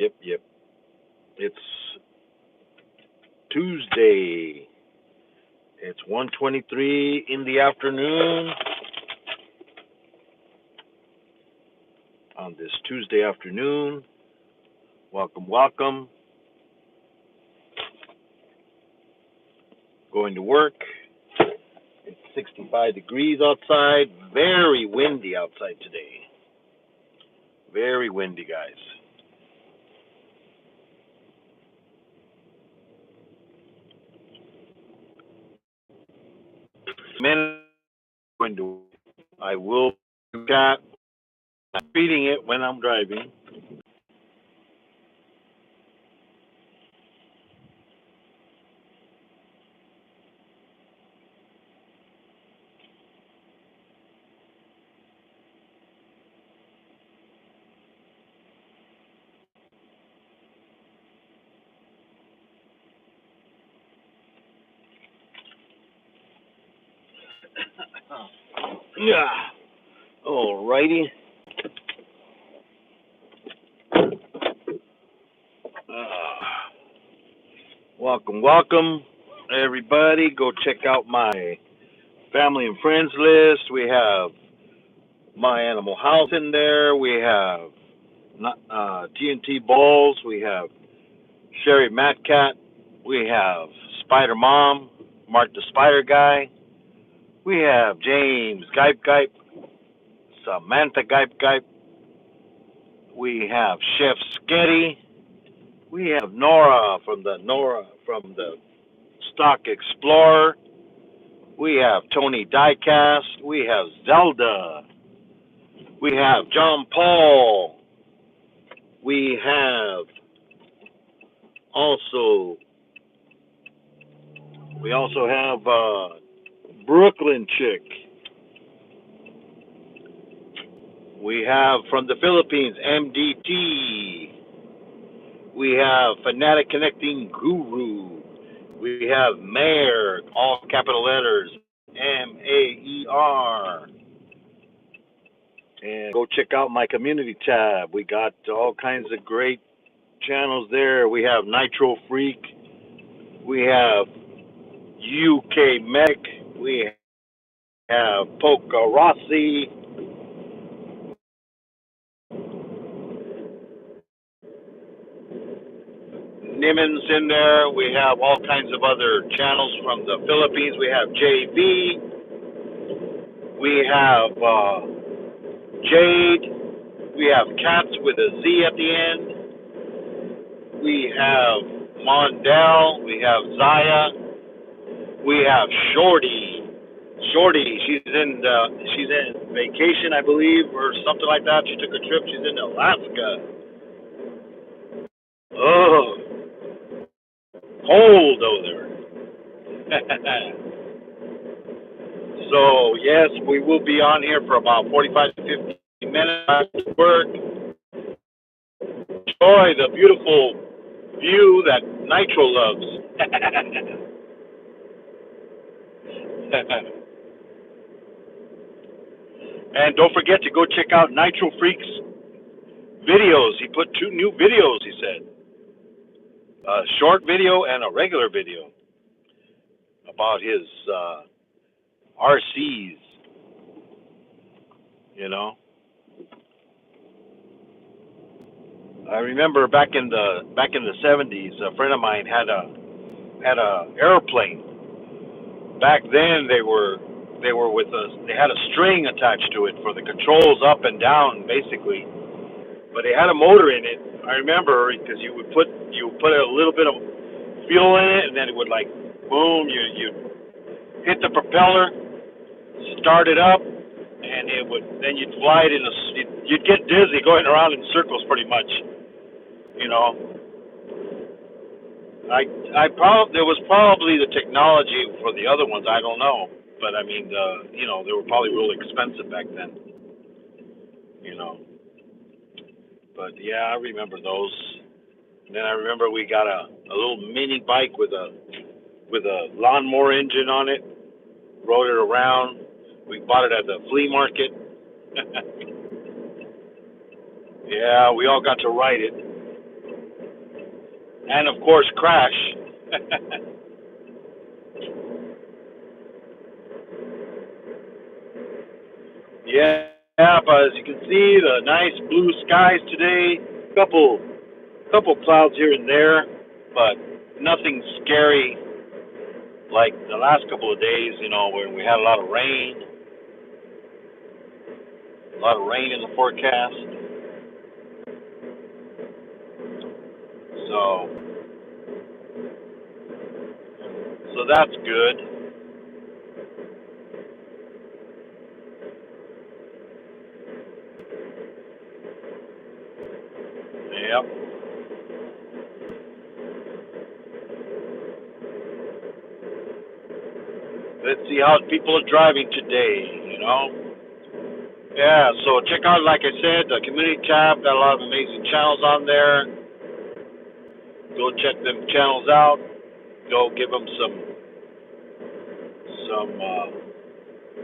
Yep. It's Tuesday. It's 1:23 in the afternoon on this Tuesday afternoon. Welcome. Going to work. It's 65 degrees outside. Very windy outside today. Very windy, guys. I will chat. I'm reading it when I'm driving. Yeah. Alrighty. Welcome, everybody. Go check out my family and friends list. We have My Animal House in there. We have TNT Balls. We have Sherry Matcat. We have Spider Mom, Mark the Spider Guy. We have James Gipe, Samantha Gipe. We have Chef Sketty. We have Nora from the Stock Explorer. We have Tony Diecast. We have Zelda. We have John Paul. We have also have Brooklyn Chick. We have from the Philippines MDT. We have Fanatic Connecting Guru. We have Mayor, all capital letters, Maer. And go check out my community tab. We got all kinds of great channels there. We have Nitro Freak. We have UK Mech. We have Polka Rossi. Nimmons in there. We have all kinds of other channels from the Philippines. We have JV. We have Jade. We have Cats with a Z at the end. We have Mondell. We have Zaya. We have Shorty. She's in vacation, I believe, or something like that. She took a trip. She's in Alaska. Oh, cold over there. So yes, we will be on here for about 45 to 50 minutes after work. Enjoy the beautiful view that Nitro loves. And don't forget to go check out Nitro Freak's videos. He put 2 new videos, he said. A short video and a regular video about his RCs, you know. I remember back in the 70s, a friend of mine had a airplane. Back then they were with they had a string attached to it for the controls up and down basically, but they had a motor in it. I remember because you would put a little bit of fuel in it, and then it would like boom, you hit the propeller, start it up, and it would then you'd fly it you'd get dizzy going around in circles pretty much, you know. There was probably the technology for the other ones. I don't know, but I mean, they were probably really expensive back then, you know. But yeah, I remember those. And then I remember we got a little mini bike with a lawnmower engine on it. Rode it around. We bought it at the flea market. Yeah, we all got to ride it. and of course crash. Yeah, but as you can see, the nice blue skies today. Couple couple clouds here and there, but nothing scary like the last couple of days. When we had a lot of rain in the forecast. So so that's good. Yep. Let's see how people are driving today. Yeah, so check out, like I said, the community tab. Got a lot of amazing channels on there. Go check them channels out. Go give them some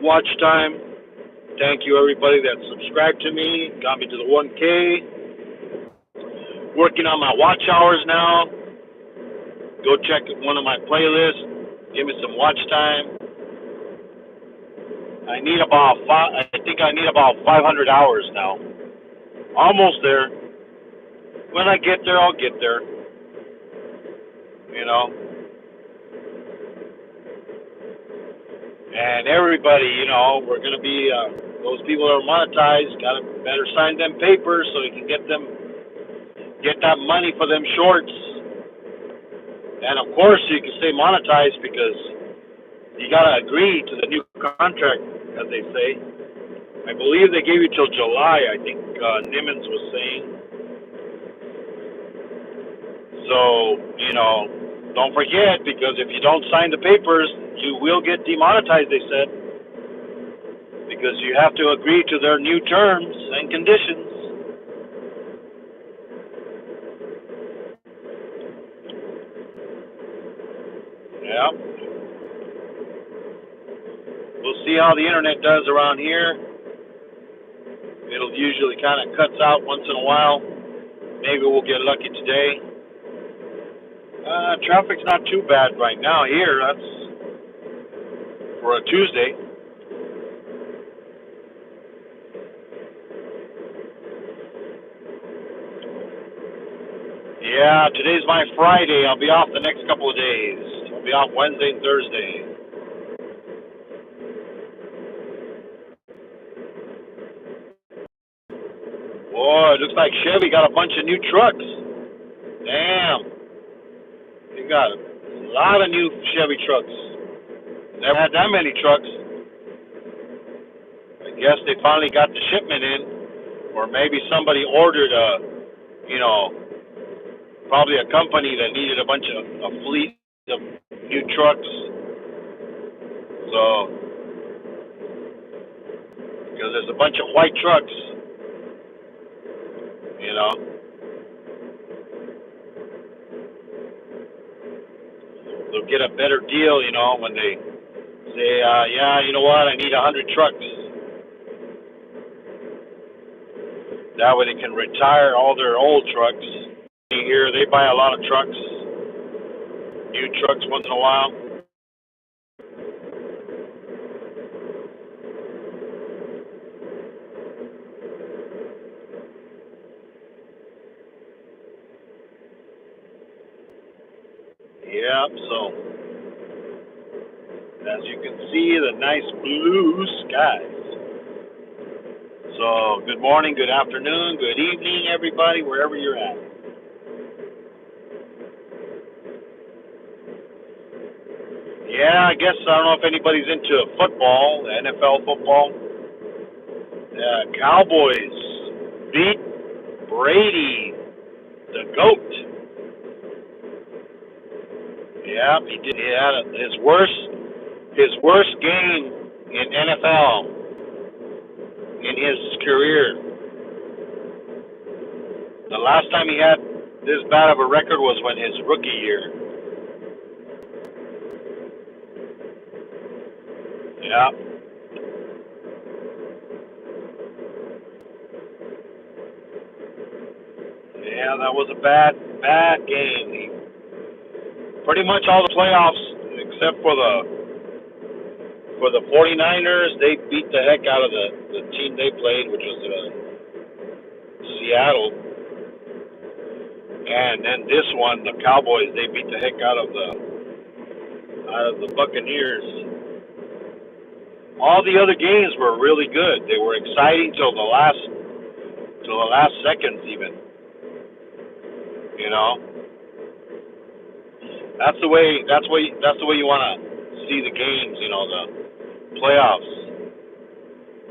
watch time. Thank you everybody that subscribed to me. Got me to the 1K. Working on my watch hours now. Go check one of my playlists. Give me some watch time. I need about five. I think I need about 500 hours now. Almost there. When I get there, I'll get there. You know. And everybody, we're gonna be those people that are monetized. Gotta better sign them papers so you can get that money for them shorts. And of course, you can stay monetized because you gotta agree to the new contract, as they say. I believe they gave you till July. I think Nimmons was saying. So don't forget, because if you don't sign the papers, you will get demonetized. They said, because you have to agree to their new terms and conditions. Yeah. We'll see how the internet does around here. It'll usually kind of cuts out once in a while. Maybe we'll get lucky today. Traffic's not too bad right now here. That's for a Tuesday. Yeah, today's my Friday. I'll be off the next couple of days. I'll be off Wednesday and Thursday. Boy, it looks like Chevy got a bunch of new trucks. Damn. They got a lot of new Chevy trucks. Never had that many trucks. I guess they finally got the shipment in. Or maybe somebody ordered probably a company that needed a fleet of new trucks. So, because there's a bunch of white trucks, you know. They'll get a better deal, when they say, yeah, you know what, I need 100 trucks. That way they can retire all their old trucks. Here, they buy a lot of trucks, new trucks once in a while. Yeah, so as you can see, the nice blue skies. So good morning, good afternoon, good evening, everybody, wherever you're at. Yeah, I guess I don't know if anybody's into football, NFL football. Cowboys beat Brady, the GOAT. Yeah, he did. He had his worst game in NFL in his career. The last time he had this bad of a record was when his rookie year. Yeah. Yeah, that was a bad game. pretty much all the playoffs except for the 49ers. They beat the heck out of the team they played, which was Seattle. And then this one, the Cowboys, they beat the heck out of the Buccaneers. All the other games were really good. They were exciting till the last seconds even. You know, that's the way you want to see the games. You know, the playoffs.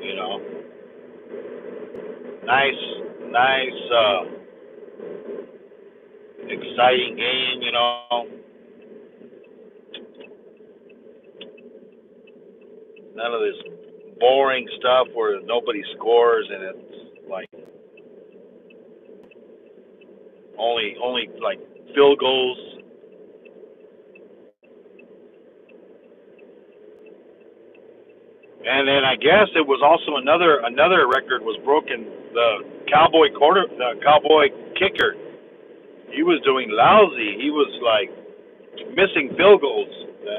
You know, nice, exciting game. You know, none of this boring stuff where nobody scores and it's like only like field goals. And then I guess it was also another record was broken. The Cowboy kicker, he was doing lousy. He was like missing field goals,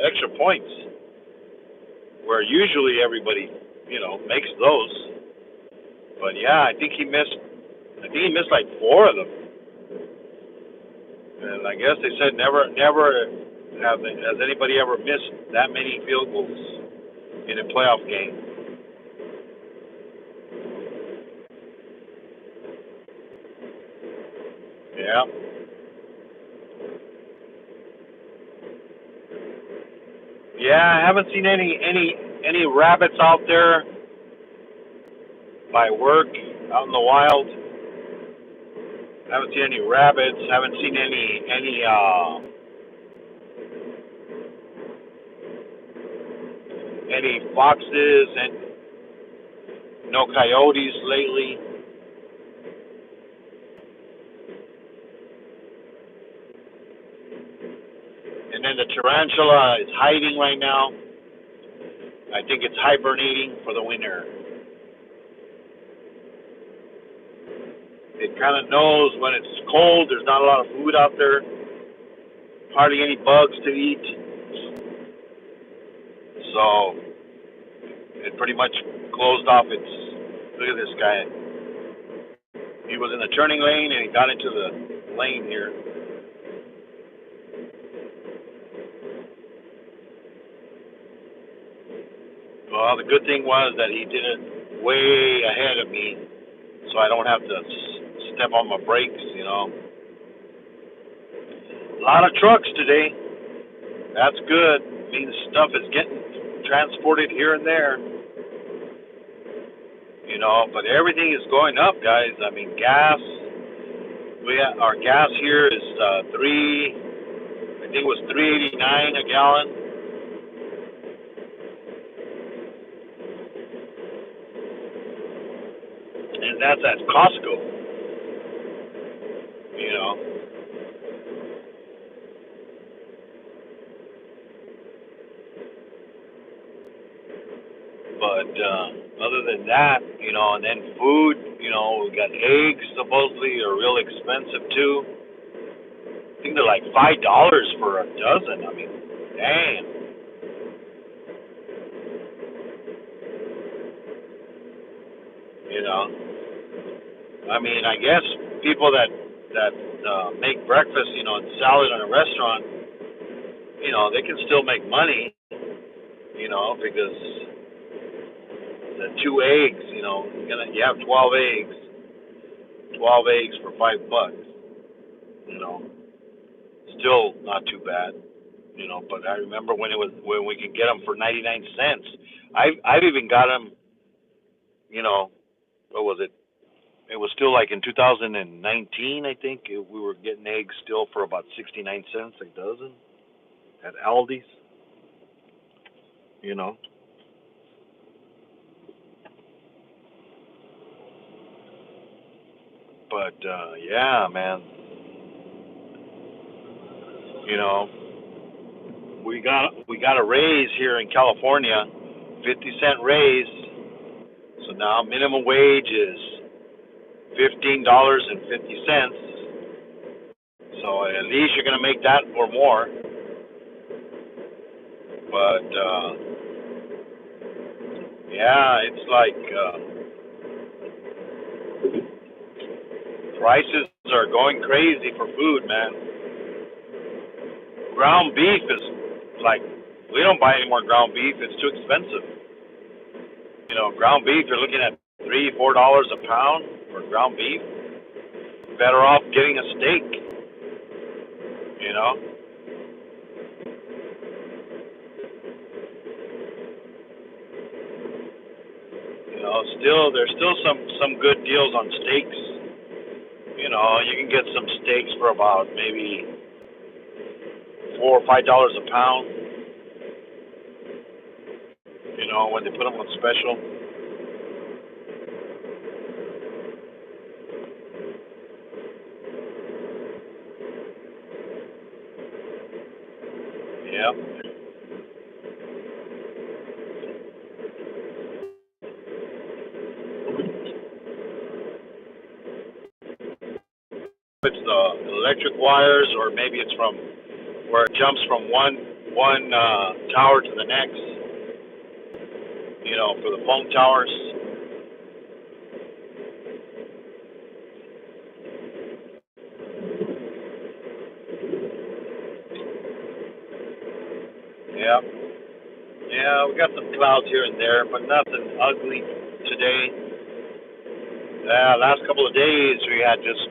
extra points, where usually everybody, makes those. But yeah, I think he missed. I think he missed like four of them. And I guess they said never has anybody ever missed that many field goals in a playoff game. Yeah. Yeah, I haven't seen any rabbits out there by work out in the wild. Haven't seen any rabbits. Haven't seen any foxes and no coyotes lately. And then the tarantula is hiding right now. I think it's hibernating for the winter. It kind of knows when it's cold, there's not a lot of food out there, hardly any bugs to eat. So it pretty much closed off its. Look at this guy. He was in the turning lane and he got into the lane here. Well, the good thing was that he did it way ahead of me, so I don't have to step on my brakes, A lot of trucks today. That's good. It means stuff is getting transported here and there. But everything is going up, guys. I mean, gas. Our gas here is I think it was $3.89 a gallon. And that's at Costco. But other than that, and then food, we got eggs supposedly are real expensive too. I think they're like $5 for a dozen. I mean, damn. I mean, I guess people that make breakfast, and salad in a restaurant, they can still make money, because the two eggs, you have 12 eggs, 12 eggs for $5, still not too bad, But I remember when we could get them for 99 cents. I've even got them, what was it? It was still like in 2019, I think. We were getting eggs still for about 69 cents a dozen at Aldi's, But yeah, man, you know, we got a raise here in California, 50-cent raise. So now minimum wage is $15.50. So at least you're gonna make that or more. But yeah, it's like prices are going crazy for food, man. Ground beef is like we don't buy any more ground beef. It's too expensive. Ground beef you're looking at $3, $4 a pound for ground beef. Better off getting a steak. You know. Still there's still some good deals on steaks. You can get some steaks for about maybe $4 or $5 a pound. When they put them on special. Yeah. It's the electric wires, or maybe it's from where it jumps from one tower to the next. For the phone towers. Yeah. Yeah, we got some clouds here and there, but nothing ugly today. Yeah, last couple of days we had just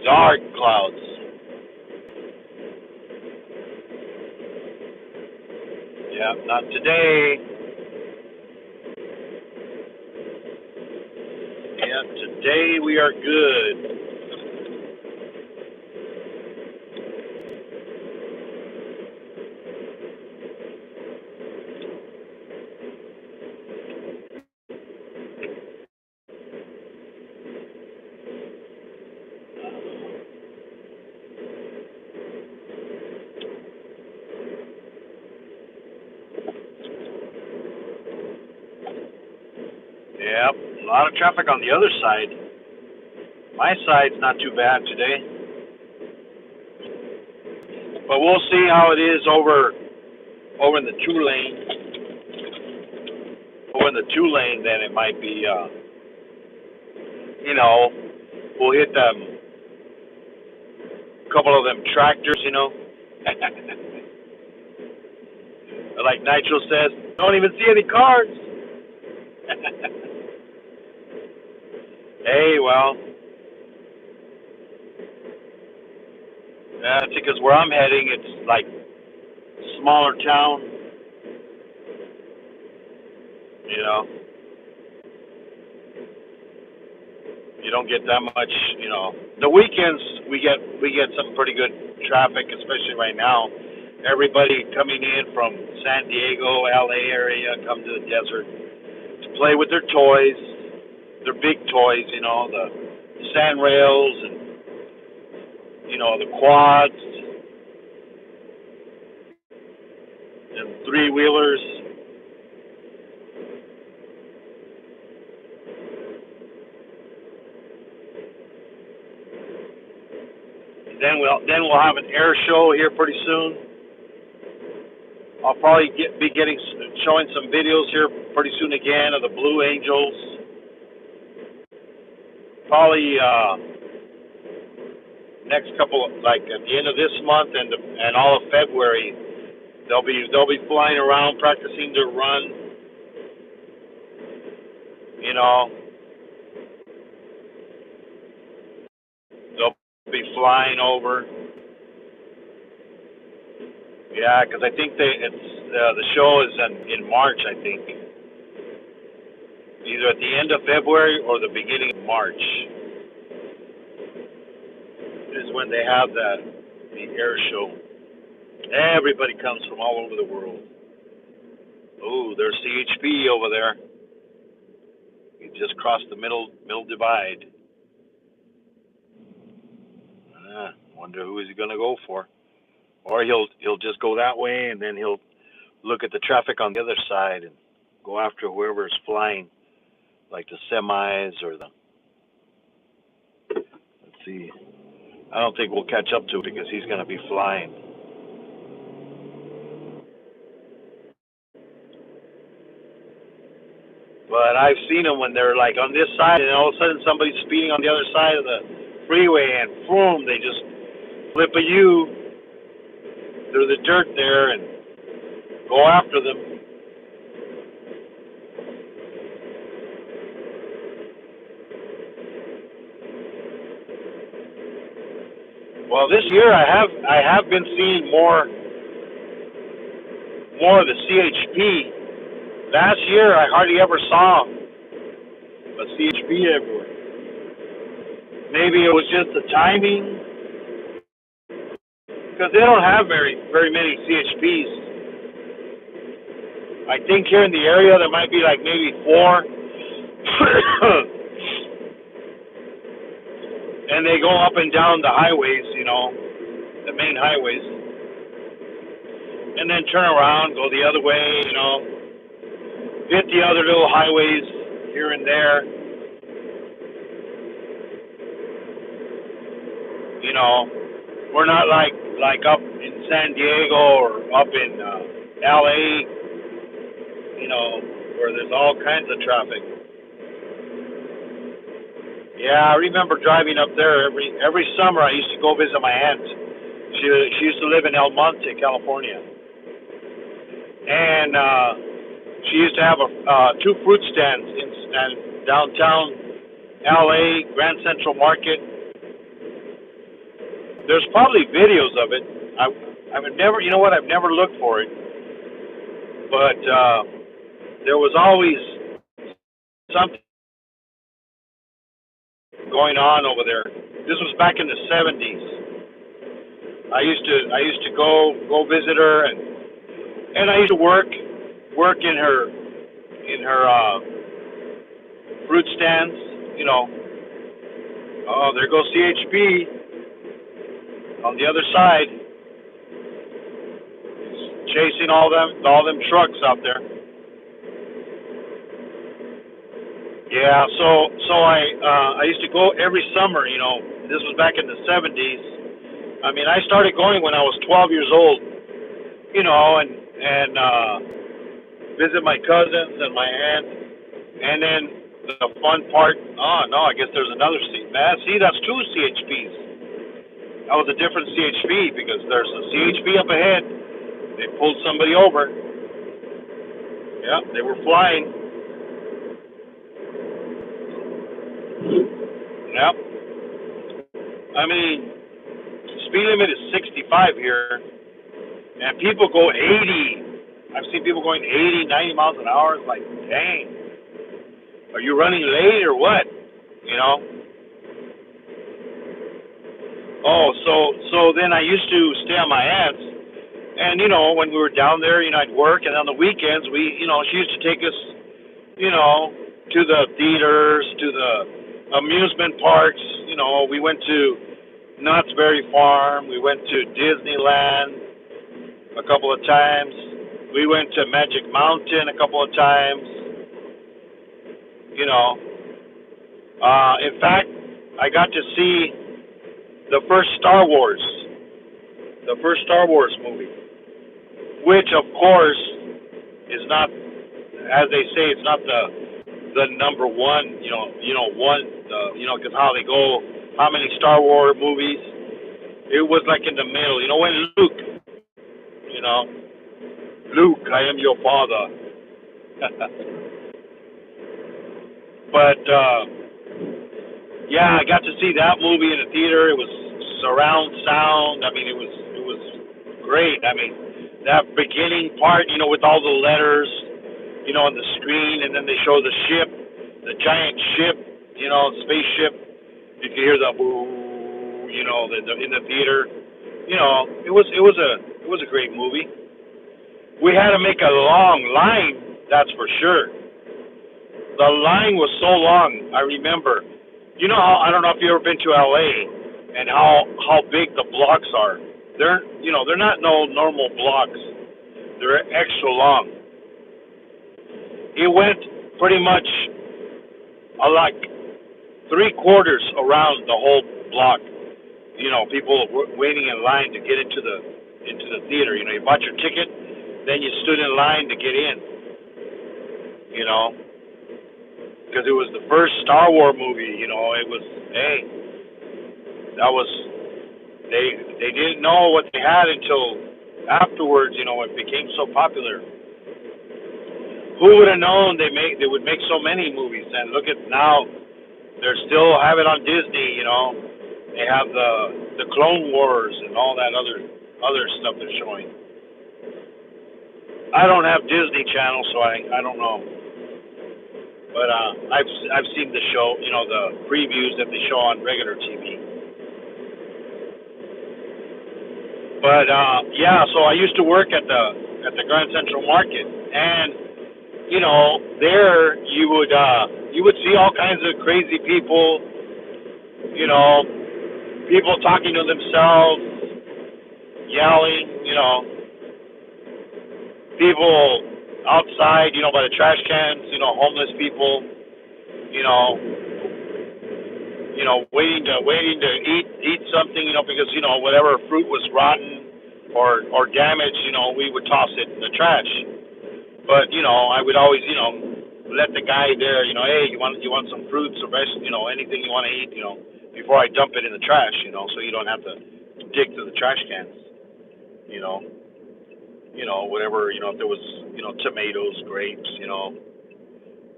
dark clouds. Yeah, not today. Yeah, today we are good. Yeah, a lot of traffic on the other side. My side's not too bad today, but we'll see how it is over in the two lane. Over in the two lane, then it might be. We'll hit them. A couple of them tractors. Like Nitro says, don't even see any cars. Hey, well, that's because where I'm heading, it's like smaller town. You know, you don't get that much. The weekends we get some pretty good traffic, especially right now. Everybody coming in from San Diego, LA area, come to the desert to play with their toys, their big toys. The sand rails and the quads and three wheelers. Then we'll have an air show here pretty soon. I'll probably showing some videos here pretty soon again of the Blue Angels. Probably next couple, like at the end of this month and all of February, they'll be flying around practicing their run. You know, they'll be flying over. Yeah, because I think the show is in March. I think either at the end of February or the beginning of March is when they have the air show. Everybody comes from all over the world. Oh, there's CHP over there. He just crossed the middle divide. Wonder who is he gonna go for? Or he'll just go that way, and then he'll look at the traffic on the other side and go after whoever is flying, like the semis or the. Let's see. I don't think we'll catch up to it because he's gonna be flying. But I've seen them when they're like on this side, and all of a sudden somebody's speeding on the other side of the freeway, and boom, they just flip a U through the dirt there and go after them. Well, this year I have been seeing more of the CHP. Last year I hardly ever saw a CHP everywhere. Maybe it was just the timing because they don't have very many CHPs. I think here in the area there might be like maybe four, and they go up and down the highways, the main highways, and then turn around, go the other way, hit the other little highways here and there, you know. We're not like up in San Diego or up in LA, where there's all kinds of traffic. Yeah, I remember driving up there every summer. I used to go visit my aunt. She used to live in El Monte, California, and she used to have two fruit stands in downtown LA, Grand Central Market. There's probably videos of it. I've never, I've never looked for it, but there was always something going on over there. This was back in the '70s. I used to go visit her, and I used to work in her fruit stands. Oh, there goes CHP on the other side, chasing all them trucks out there. Yeah, so I used to go every summer. This was back in the '70s. I mean, I started going when I was 12 years old. And visit my cousins and my aunt, and then the fun part. Oh no, I guess there's another seat. Man, see, that's two CHPs. That was a different CHP because there's a CHP up ahead. They pulled somebody over. Yeah, they were flying. Yep. I mean, speed limit is 65 here, and people go 80. I've seen people going 80, 90 miles an hour. It's like, dang, are you running late or what? Oh, so then I used to stay on my aunt's, and when we were down there, I'd work, and on the weekends she used to take us, to the theaters, to the amusement parks. We went to Knott's Berry Farm. We went to Disneyland a couple of times. We went to Magic Mountain a couple of times. In fact, I got to see the first Star Wars movie, which of course is not, as they say, it's not the number one. Because how they go, how many Star Wars movies? It was like in the middle. When Luke, I am your father. But yeah, I got to see that movie in the theater. It was surround sound. I mean, it was great. I mean, that beginning part, with all the letters, on the screen, and then they show the ship, the giant ship, spaceship. You could hear the boo, in the theater. It was a great movie. We had to make a long line, that's for sure. The line was so long. I remember. I don't know if you've ever been to LA and how big the blocks are. They're not no normal blocks. They're extra long. It went pretty much like 3/4 around the whole block. People were waiting in line to get into the theater. You bought your ticket, then you stood in line to get in. because it was the first Star Wars movie. You know, it was, hey, that was, they didn't know what they had until afterwards. You know, it became so popular. Who would have known they would make so many movies? And look at now, they're still have it on Disney. You know, they have the Clone Wars and all that other stuff they're showing. I don't have Disney Channel, so I don't know. But I've seen the show, you know, the previews that they show on regular TV. But yeah, so I used to work at the Grand Central Market, and you know, there you would see all kinds of crazy people, you know, people talking to themselves, yelling, you know, people outside, you know, by the trash cans, you know, homeless people, you know, waiting to eat something, you know, because you know whatever fruit was rotten or damaged, you know, we would toss it in the trash. But you know, I would always, you know, let the guy there, you know, hey, you want some fruits or vegetables, you know, anything you want to eat, you know, before I dump it in the trash, you know, so you don't have to dig through the trash cans, you know, whatever, you know, if there was, you know, tomatoes, grapes, you know,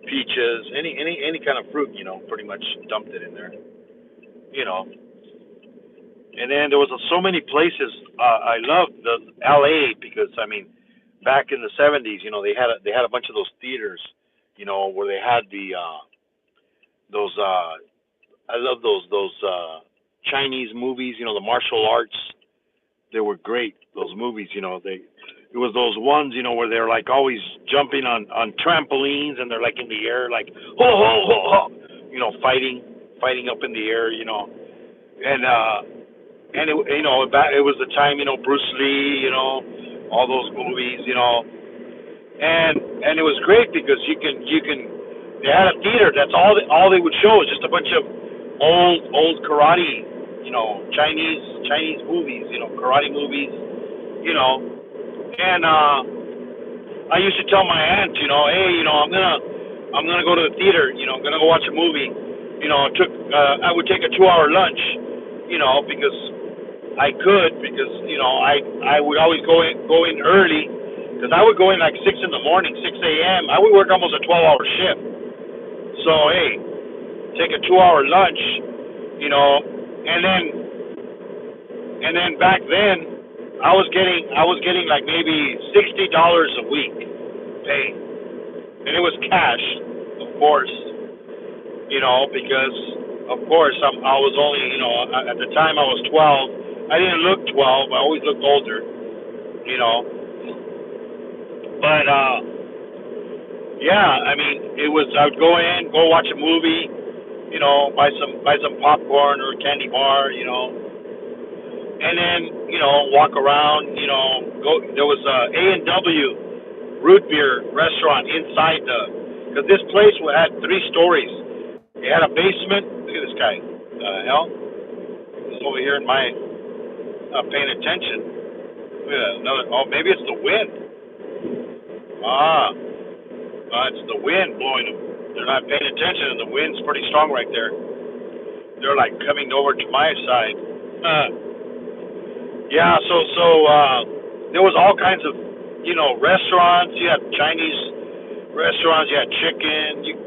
peaches, any kind of fruit, you know, pretty much dumped it in there, you know. And then there was so many places. I loved the L.A. because I mean, back in the '70s, you know, they had a bunch of those theaters, you know, where they had those. I love those Chinese movies. You know, the martial arts. They were great. Those movies, you know, it was those ones, you know, where they're like always jumping on trampolines and they're like in the air, like ho ho ho ho, you know, fighting up in the air, you know, and it, you know, it was the time, you know, Bruce Lee, you know, all those movies, you know, and it was great because they had a theater. That's all they would show is just a bunch of old karate, you know, Chinese movies, you know, karate movies, you know, and I used to tell my aunt, you know, hey, you know, I'm gonna go to the theater, you know, I'm gonna go watch a movie, you know. I would take a 2-hour lunch, you know, because I could, because you know I would always go in early, because I would go in like 6 in the morning, 6 a.m. I would work almost a 12-hour shift. So hey, take a 2-hour lunch, you know, and then back then I was getting like maybe $60 a week pay, and it was cash, of course, you know, because of course I was only, you know, at the time I was 12. I didn't look 12. I always looked older, you know. But yeah, I mean, it was. I would go watch a movie, you know, buy some popcorn or a candy bar, you know, and then you know walk around, you know. There was a A&W root beer restaurant inside because this place had 3 stories. It had a basement. Look at this guy. Hell, he's over here in my not paying attention. Look at another. Oh, maybe it's the wind. It's the wind blowing them. They're not paying attention, and the wind's pretty strong right there. They're like coming over to my side. Yeah, so there was all kinds of, you know, restaurants. You had Chinese restaurants. You had chicken. You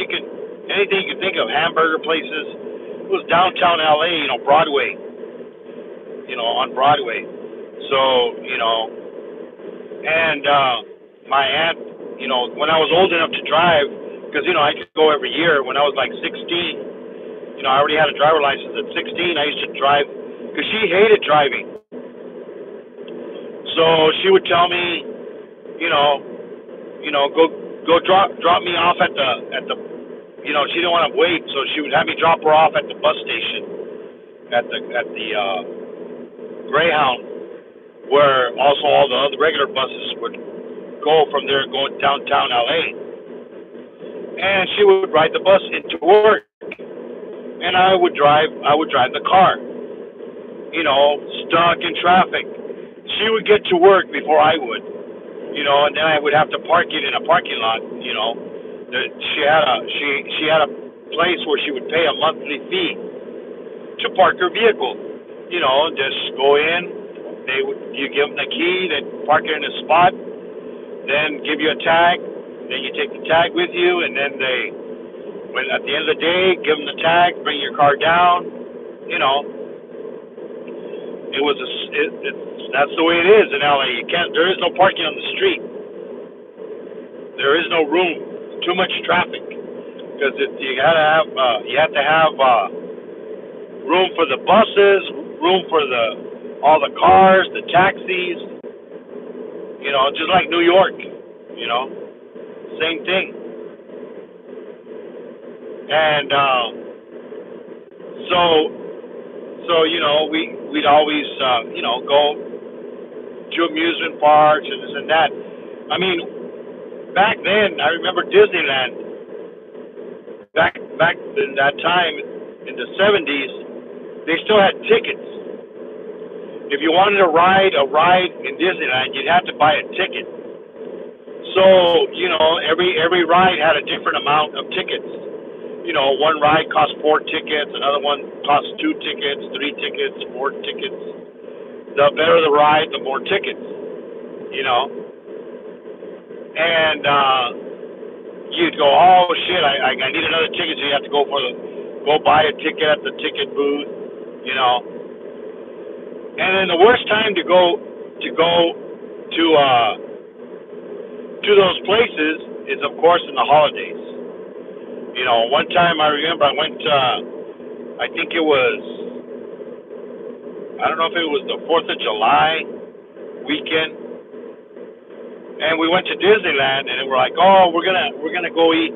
can anything you can think of, hamburger places. It was downtown LA, you know, Broadway. You know, on Broadway. So you know, and my aunt, you know, when I was old enough to drive, because you know I could go every year. When I was like 16, you know, I already had a driver license at 16. I used to drive because she hated driving. So she would tell me, you know, go drop me off at the, you know, she didn't want to wait, so she would have me drop her off at the bus station, at the Greyhound, where also all the other regular buses would go from there, going downtown LA. And she would ride the bus into work, and I would drive the car, you know, stuck in traffic. She would get to work before I would, you know, and then I would have to park it in a parking lot, you know, She had a place where she would pay a monthly fee to park her vehicle. You know, just go in. You give them the key. They park it in a spot. Then give you a tag. Then you take the tag with you, and then when at the end of the day, give them the tag. Bring your car down. You know, that's the way it is in LA. There is no parking on the street. There is no room. Too much traffic because you have to have room for the buses, room for all the cars, the taxis. You know, just like New York. You know, same thing. And so you know, we'd always you know, go to amusement parks and this and that. I mean, back then, I remember Disneyland. Back in that time, in the 70s, they still had tickets. If you wanted to ride a ride in Disneyland, you'd have to buy a ticket. So, you know, every ride had a different amount of tickets. You know, one ride cost 4 tickets, another one cost 2 tickets, 3 tickets, 4 tickets. The better the ride, the more tickets, you know. And you'd go, oh shit, I need another ticket, so you have to go buy a ticket at the ticket booth, you know. And then the worst time to go to those places is, of course, in the holidays. You know, one time I remember I went, I think it was, I don't know if it was the 4th of July weekend, and we went to Disneyland, and we're like, oh, we're gonna go eat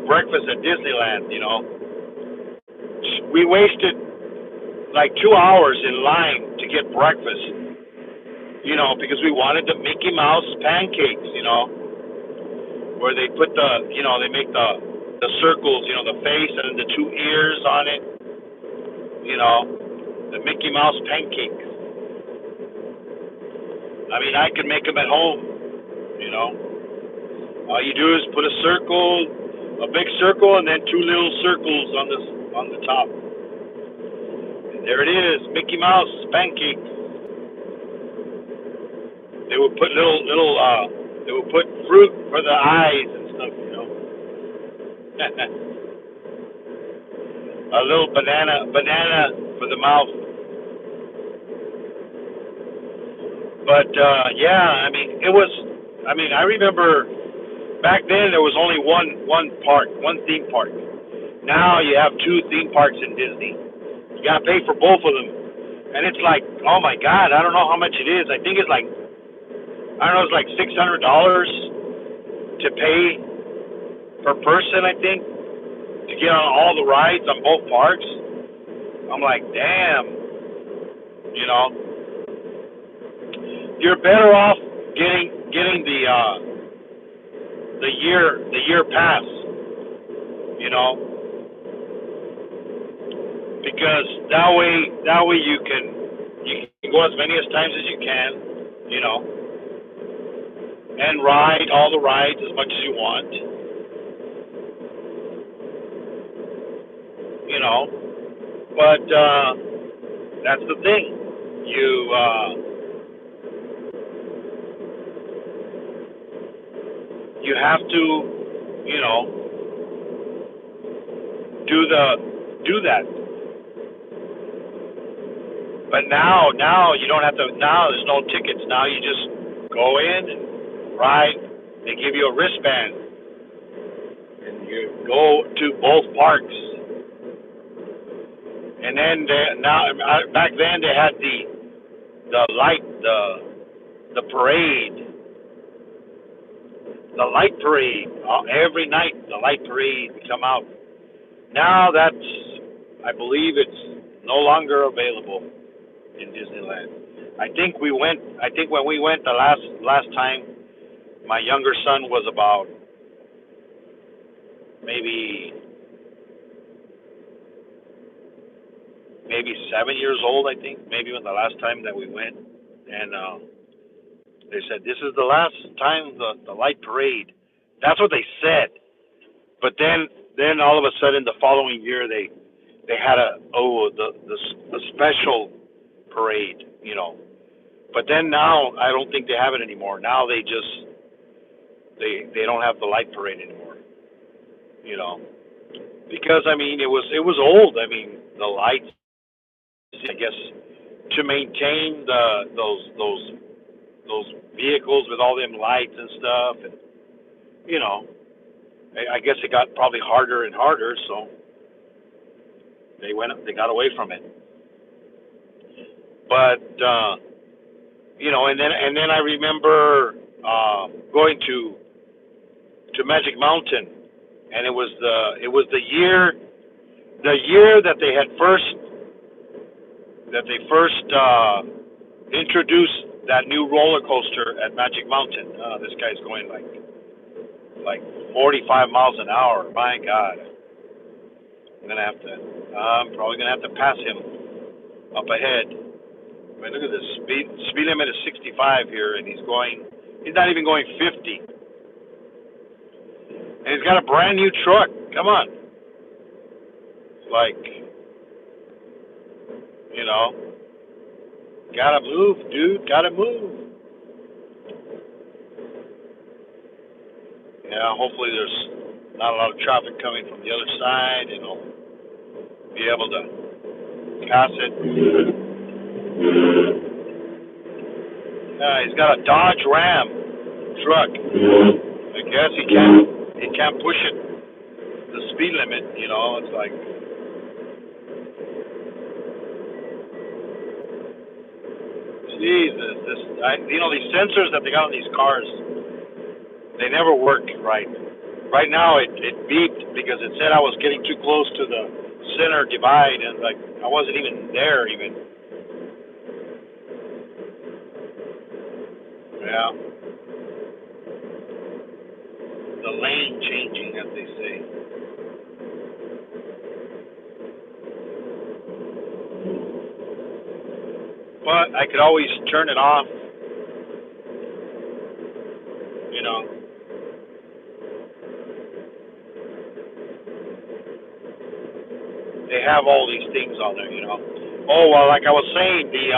breakfast at Disneyland. You know, we wasted like 2 hours in line to get breakfast. You know, because we wanted the Mickey Mouse pancakes. You know, where they put they make the circles, you know, the face and the 2 ears on it. You know, the Mickey Mouse pancakes. I mean, I could make them at home, you know. All you do is put a circle, a big circle, and then 2 little circles on the top. And there it is, Mickey Mouse pancakes. They would put they would put fruit for the eyes and stuff, you know. A little banana for the mouth. But yeah, I mean, I remember back then there was only one theme park. Now you have 2 theme parks in Disney. You gotta pay for both of them, and it's like, oh my God, I don't know how much it is. I think it's like, I don't know, it's like $600 to pay per person, I think, to get on all the rides on both parks. I'm like, damn, you know. You're better off getting the year pass, you know, because that way you can go as many times as you can, you know, and ride all the rides as much as you want, you know. But that's the thing, you have to, you know, do that. But now you don't have to. Now there's no tickets. Now you just go in and ride. They give you a wristband, and you go to both parks. And then back then they had the parade. The light parade, every night the light parade would come out. Now I believe it's no longer available in Disneyland. I think when we went the last time, my younger son was about maybe 7 years old, I think, maybe when the last time that we went. And they said, this is the last time the light parade That's what they said. But then all of a sudden, the following year, they had a special parade, you know. But then now, I don't think they have it anymore. Now they don't have the light parade anymore, you know. Because I mean, it was old. I mean, the lights, I guess, to maintain those vehicles with all them lights and stuff, and you know, I guess it got probably harder and harder, so they got away from it. But you know, and then I remember going to Magic Mountain, and it was the year that they first introduced that new roller coaster at Magic Mountain. This guy's going like 45 miles an hour. My God, I'm probably gonna have to pass him up ahead. I mean, look at this speed limit is 65 here, and he's not even going 50, and he's got a brand new truck. Come on, like, you know, gotta move, dude, gotta move. Yeah, hopefully there's not a lot of traffic coming from the other side, and I'll be able to pass it. He's got a Dodge Ram truck. I guess he can't push it the speed limit. You know, it's like, Jesus, these sensors that they got on these cars, they never work right. Right now, it beeped because it said I was getting too close to the center divide, and like I wasn't even there even. Yeah. The lane changing, as they say. But I could always turn it off, you know. They have all these things on there, you know. Oh well, like I was saying, the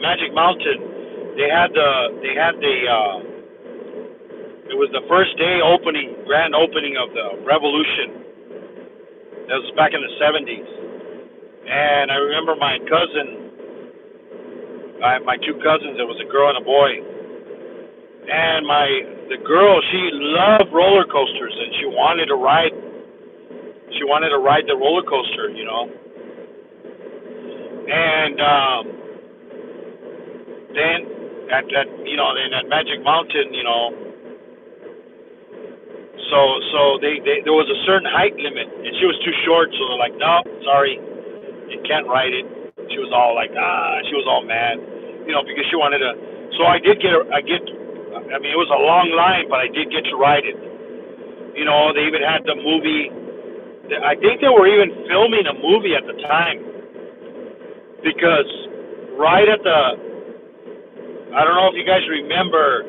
Magic Mountain, it was the first day grand opening of the Revolution. That was back in the 70s, and I remember my two cousins. There was a girl and a boy, and the girl, she loved roller coasters, and she wanted to ride the roller coaster, you know. And then at Magic Mountain, you know, so there was a certain height limit, and she was too short, so they're like, no, sorry, you can't ride it. She was all like, she was all mad, you know, because she wanted to. So I did I mean, it was a long line, but I did get to ride it. You know, they even had the movie. I think they were even filming a movie at the time, because right at I don't know if you guys remember,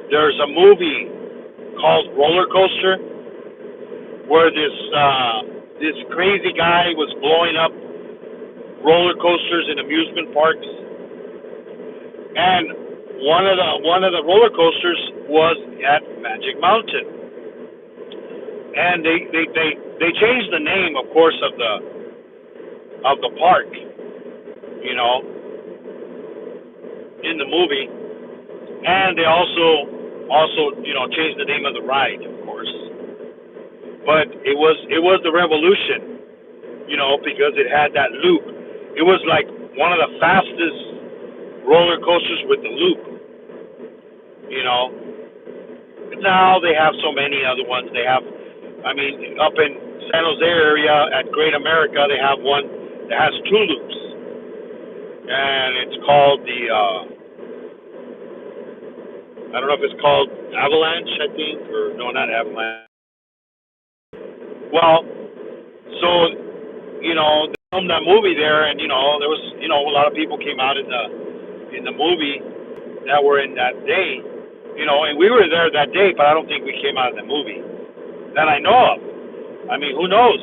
there's a movie called Roller Coaster, where this crazy guy was blowing up roller coasters in amusement parks, and one of the roller coasters was at Magic Mountain, and they changed the name, of course, of the park, you know, in the movie, and they also you know, changed the name of the ride, of course. But it was the Revolution, you know, because it had that loop. It was like one of the fastest roller coasters with the loop, you know. Now they have so many other ones. They have, I mean, up in San Jose area at Great America, they have one that has two loops, and it's called I don't know if it's called Avalanche, I think, or no, not Avalanche. Well, so, you know, they filmed that movie there, and you know, there was, you know, a lot of people came out in the movie that were in that day, You know, and we were there that day, but I don't think we came out of the movie that I know of. I mean, who knows?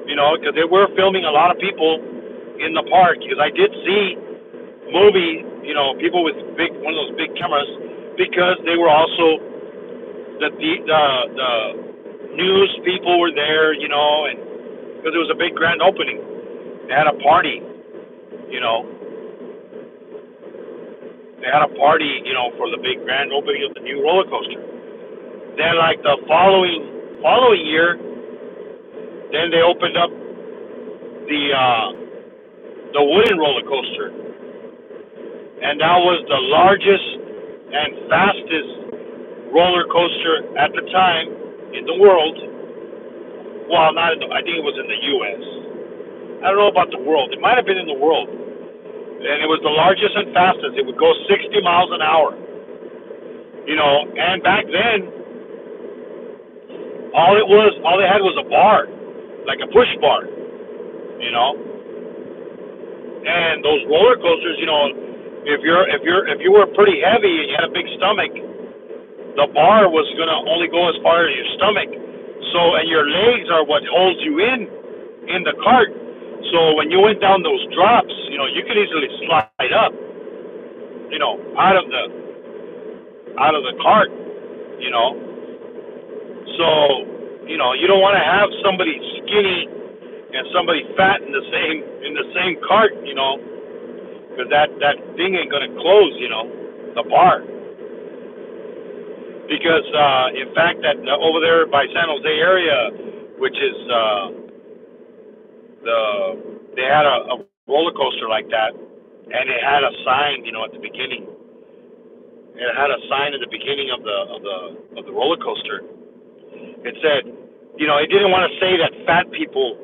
You know, because they were filming a lot of people in the park. Because I did see people with one of those big cameras, because they were also the news people were there, you know, and because it was a big grand opening, they had a party, you know, for the big grand opening of the new roller coaster. Then, like the following year, then they opened up the wooden roller coaster, and that was the largest and fastest roller coaster at the time in the world. Well, not in I think it was in the U.S. I don't know about the world. It might have been in the world. And it was the largest and fastest. It would go 60 miles an hour. You know, and back then, all they had was a bar, like a push bar, you know. And those roller coasters, you know, if you were pretty heavy and you had a big stomach, the bar was gonna only go as far as your stomach. So, and your legs are what holds you in the cart. So when you went down those drops, you know, you could easily slide up, you know, out of the cart, you know. So, you know, you don't want to have somebody skinny and somebody fat in the same cart, you know, because that thing ain't gonna close, you know, the bar. Because in fact, that over there by San Jose area, which is they had a roller coaster like that, and it had a sign, you know, at the beginning. It had a sign at the beginning of the roller coaster. It said, you know, it didn't want to say that fat people,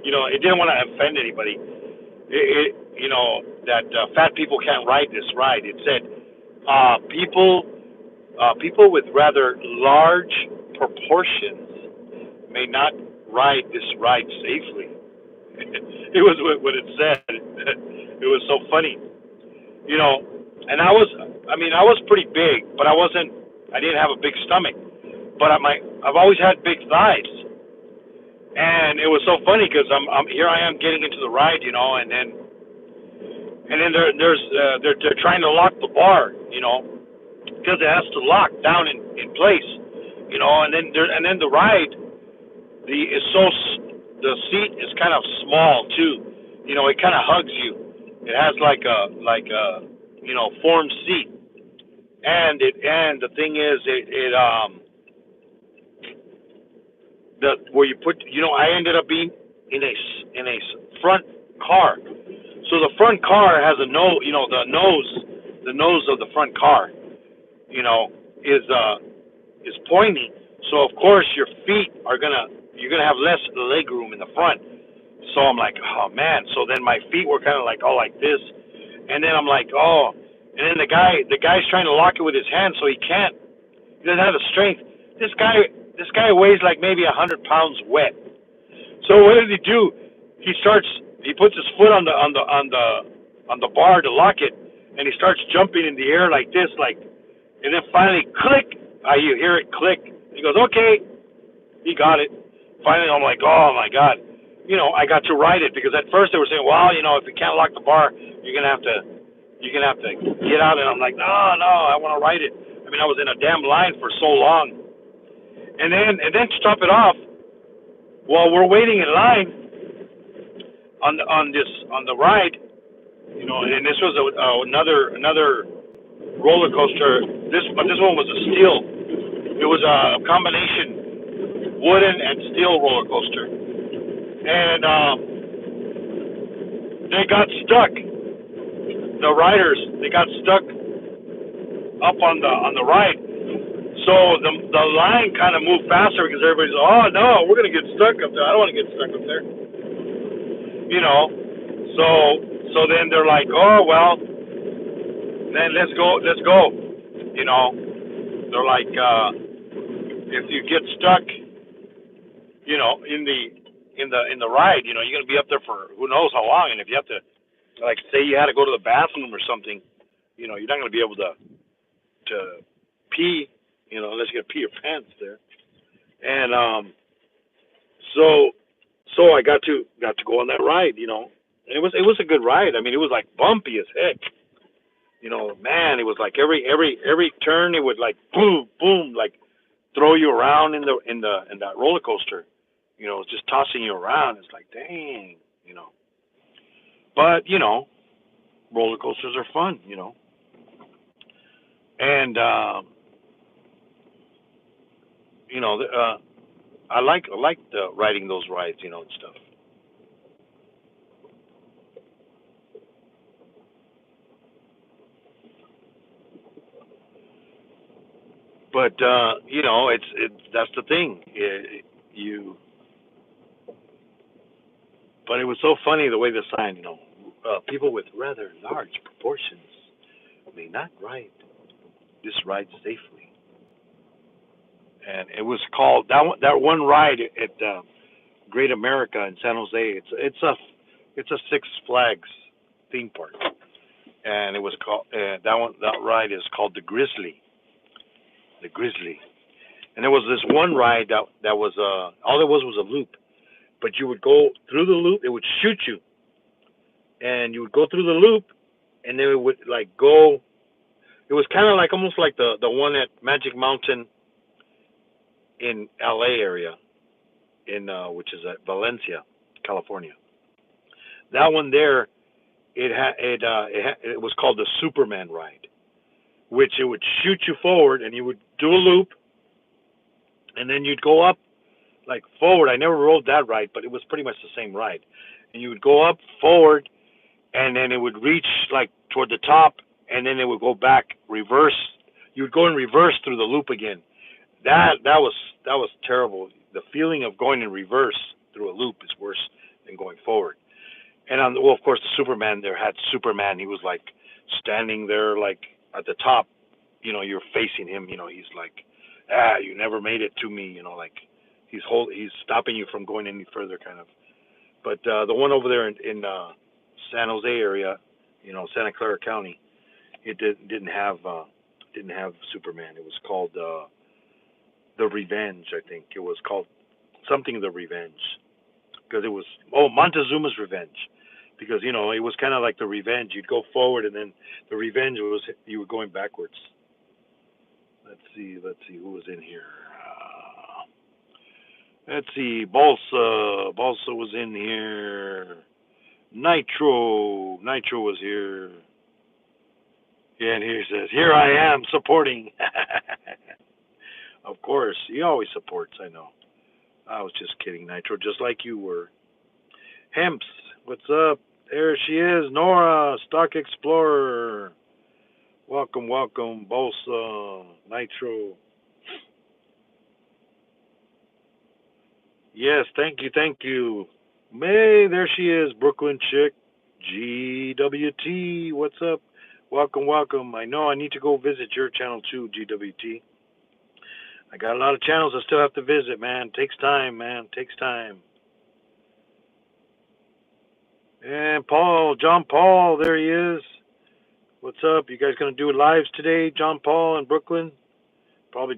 you know, it didn't want to offend anybody. You know, that fat people can't ride this ride. It said, people with rather large proportions may not ride this ride safely. It was what it said. It was so funny, you know. And I was pretty big, but I didn't have a big stomach. But I've always had big thighs, and it was so funny because here I am getting into the ride, you know, and then they're trying to lock the bar, you know, because it has to lock down in place, you know, and then the ride, the seat is kind of small too, you know, it kind of hugs you. It has like a you know, formed seat, and the thing is where you put, you know, I ended up being in a front car. So the front car has a nose, you know, the nose of the front car, you know, is pointy. So of course you're gonna have less leg room in the front. So I'm like, oh man. So then my feet were kind of like all like this, and then I'm like, oh, and then the guy's trying to lock it with his hand, so he can't. He doesn't have the strength. This guy weighs like maybe 100 pounds wet. So what does he do? He puts his foot on the bar to lock it, and he starts jumping in the air like this, like, and then finally click. You hear it click. He goes, okay, he got it. Finally, I'm like, oh my God, you know, I got to ride it, because at first they were saying, well, you know, if you can't lock the bar, you're gonna have to get out. And I'm like, no, I want to ride it. I mean, I was in a damn line for so long, and then to top it off, while we're waiting in line on the ride, you know, and this was another roller coaster. But this one was a steel. It was a combination wooden and steel roller coaster, and they got stuck. The riders, they got stuck up on the ride. So the line kind of moved faster because everybody's, oh no, we're gonna get stuck up there. I don't want to get stuck up there. You know, so then they're like, oh well, then let's go. You know, they're like, if you get stuck, you know, in the ride, you know, you're gonna be up there for who knows how long, and if you have to, like, say you had to go to the bathroom or something, you know, you're not gonna be able to pee, unless you got to pee your pants there. And so so I got to go on that ride, And it was a good ride. I mean, it was like bumpy as heck. Man, it was like every turn it would like boom boom like throw you around in that roller coaster. Just tossing you around. It's like dang. But roller coasters are fun. And I like riding those rides, and stuff. But it's that's the thing. You But it was so funny the way the sign, people with rather large proportions may not ride this ride safely. And it was called that one ride at Great America in San Jose. It's a Six Flags theme park, and it was called that ride is called the Grizzly. And there was this one ride that was all there was a loop, but you would go through the loop, it would shoot you, and you would go through the loop, and then it would like go. It was kind of like almost like the one at Magic Mountain in L.A. area, in which is at Valencia, California. That one there, it was called the Superman ride, which it would shoot you forward, and you would do a loop, and then you'd go up like forward. I never rode that ride, but it was pretty much the same ride. And you would go up forward, and then it would reach like toward the top, and then it would go back reverse. You would go in reverse through the loop again. That was terrible. The feeling of going in reverse through a loop is worse than going forward. And well, of course, the Superman there had Superman. He was like standing there, like at the top. You're facing him. He's like, you never made it to me. Like he's stopping you from going any further, kind of. But the one over there in San Jose area, Santa Clara County, it didn't have Superman. It was called the Revenge. I think it was called something the Revenge, because it was Montezuma's Revenge, because it was kind of like the Revenge. You'd go forward, and then the Revenge was you were going backwards. Let's see who was in here. Let's see, Balsa was in here. Nitro was here. Yeah, and here he says, "Here I am supporting." Of course, he always supports. I know. I was just kidding, Nitro, just like you were. Hemps, what's up? There she is, Nora, Stock Explorer. Welcome, Balsa, Nitro. Yes, thank you. May, there she is, Brooklyn Chick. GWT, what's up? Welcome. I know I need to go visit your channel too, GWT. I got a lot of channels I still have to visit, man. Takes time, man. Takes time. And John Paul, there he is. What's up? You guys gonna do lives today, John Paul in Brooklyn?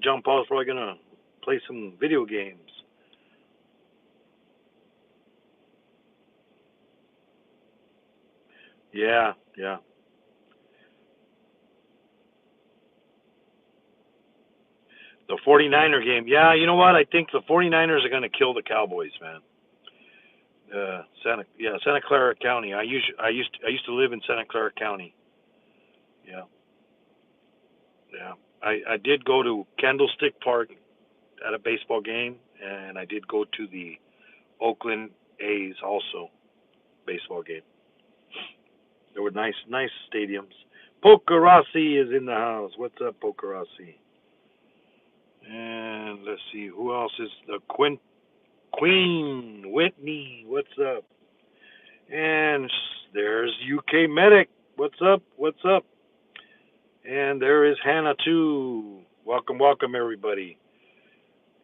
John Paul's probably gonna play some video games. Yeah. The 49er game. Yeah, you know what? I think the 49ers are gonna kill the Cowboys, man. Santa Clara County. I used to live in Santa Clara County. Yeah. Yeah. I did go to Candlestick Park at a baseball game, and I did go to the Oakland A's also baseball game. There were nice stadiums. Pokerossi is in the house. What's up, Pokerossi? And let's see who else is the Queen Whitney. What's up? And there's UK Medic. What's up? And there is Hannah too. Welcome everybody.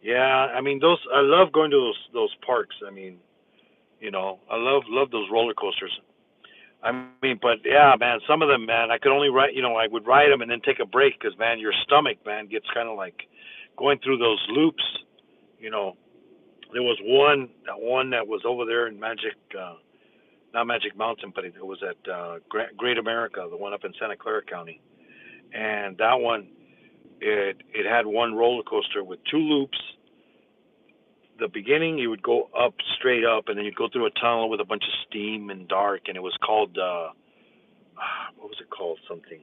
Yeah, I mean I love going to those parks. I mean, I love those roller coasters. I mean, but yeah, man, some of them, man, I could only ride, I would ride them and then take a break because, man, your stomach, man, gets kind of like going through those loops. You know, there was one that was over there in not Magic Mountain, but it was at Great America, the one up in Santa Clara County, and that one, it had one roller coaster with two loops. The beginning, you would go up straight up, and then you'd go through a tunnel with a bunch of steam and dark, and it was called what was it called? Something.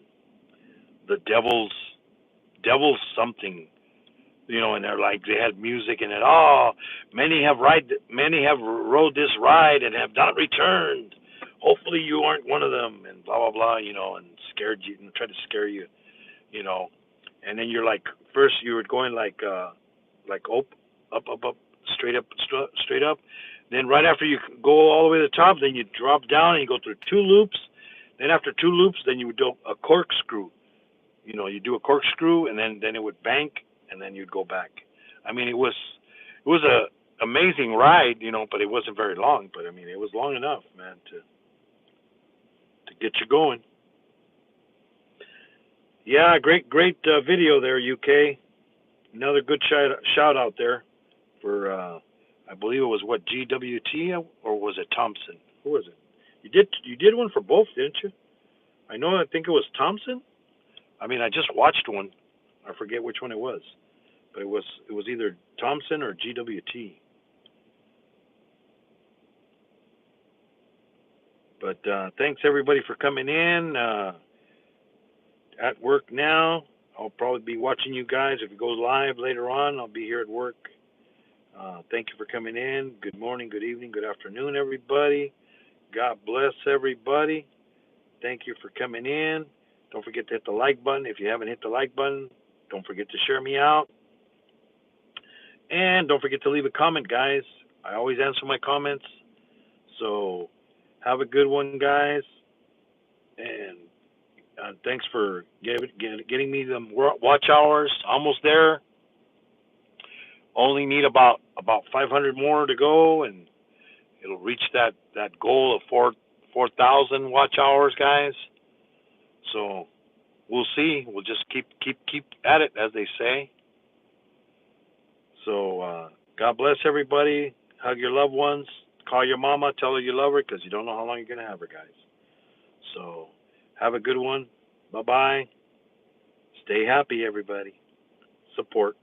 The Devil's something. And they're like they had music in it. Oh, many have rode this ride and have not returned. Hopefully you aren't one of them, and blah blah blah. And scared you and tried to scare you. You know, and then you're like, first you were going like up, straight up. Then right after you go all the way to the top, then you drop down and you go through two loops. Then after two loops, then you would do a corkscrew. You do a corkscrew, and then it would bank, and then you'd go back. I mean, it was a amazing ride, but it wasn't very long. But I mean, it was long enough, man, to get you going. Yeah, great video there, UK. Another good shout out there for I believe it was what, GWT, or was it Thompson? Who was it? You did one for both, didn't you? I think it was Thompson. I mean, I just watched one. I forget which one it was, but it was either Thompson or GWT. But thanks everybody for coming in. At work now. I'll probably be watching you guys if it goes live later on. I'll be here at work. Thank you for coming in. Good morning, good evening, good afternoon, everybody. God bless everybody. Thank you for coming in. Don't forget to hit the like button. If you haven't hit the like button, don't forget to share me out. And don't forget to leave a comment, guys. I always answer my comments. So have a good one, guys. And thanks for getting me the watch hours. Almost there. Only need about 500 more to go, and it'll reach that goal of 4,000 watch hours, guys. So we'll see. We'll just keep at it, as they say. So God bless everybody. Hug your loved ones. Call your mama. Tell her you love her, because you don't know how long you're gonna have her, guys. So have a good one. Bye bye. Stay happy, everybody. Support.